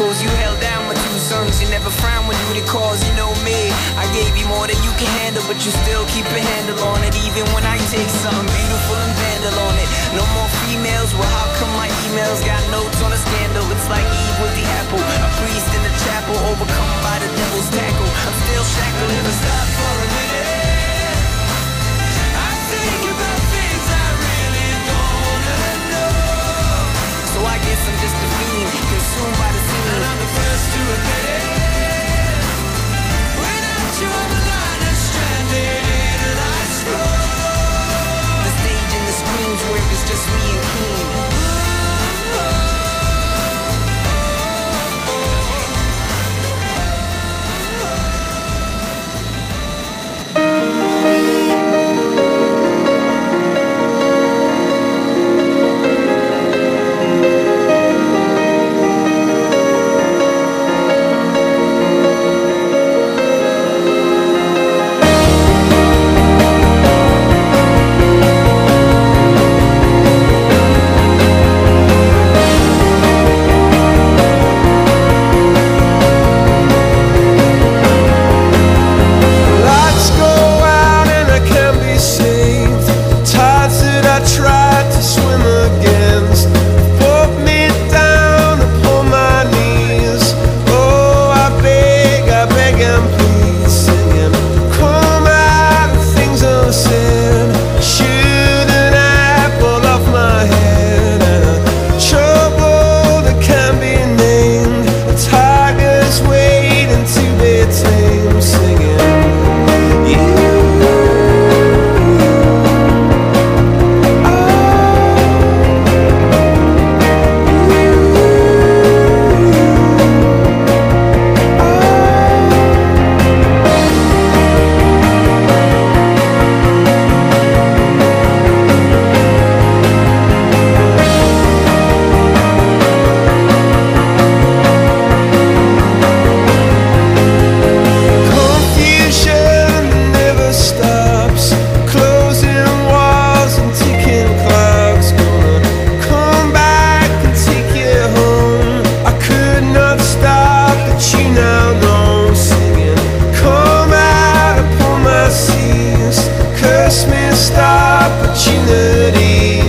obstacles. You held down my two sons. You never frown when duty calls. You know me, I gave you more than you can handle, but you still keep a handle on it. Even when I take something beautiful and vandal on it. No more females, well how come my emails got notes on a scandal? It's like Eve with the apple, a priest in the chapel, overcome by the devil's tackle. I'm still shackled. Never stop for a minute. I think about things I really don't wanna know. So I guess I'm just a fiend, consumed by the scene, and I'm the first to admit it. Without you on the line, I'm stranded in an ice road. The stage and the screams where it's just me and Keen. Missed opportunity.